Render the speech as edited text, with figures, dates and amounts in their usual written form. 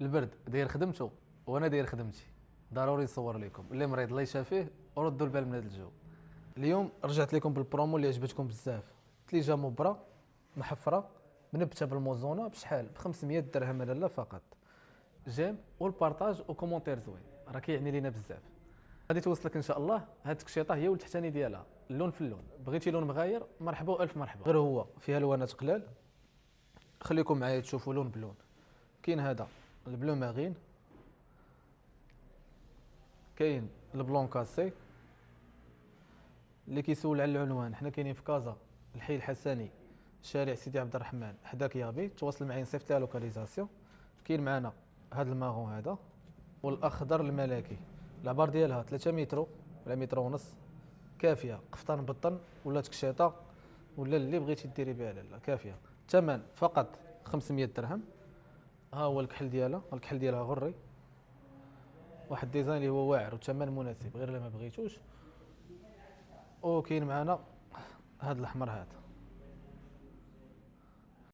البرد داير خدمته وانا داير خدمتي. ضروري نصور لكم اللي مريض الله يشافيه وردوا البال من هذا الجو. اليوم رجعت لكم بالبرومو اللي عجبتكم بزاف. تليجه مبرة محفره منبته بالموزونه بشحال ب 500 درهم لاله فقط. جيم والبارطاج وكومونتير زوين راه كيعني لينا بزاف. غادي توصلك ان شاء الله. هاد التكشيطه هي والتحتاني ديالها اللون في اللون. بغيتي لون مغاير مرحبا والف مرحبا. غير هو فيها الوانات قلال. خليكم معايا تشوفوا لون بلون. كاين هذا البلو مارين، كاين البلون كاسي. اللي كيسول على العنوان حنا كاينين في كازا الحي الحسني شارع سيدي عبد الرحمن حداك يابي. تواصل معايا نصيفط لها لوكاليزاسيون. كاين معنا هذا الماغون هذا والاخضر الملكي. العبار ديالها 3 متر ولا متر ونص كافيه. قفطان بطن ولا تكشيطه ولا اللي بغيتي ديري بها لاله كافيه. الثمن فقط 500 درهم. ها هو الكحل ديالها، الكحل ديالها غري. واحد الديزاين اللي هو واعر وثمن مناسب غير الا ما بغيتوش. وكاين معنا هذا الاحمر هذا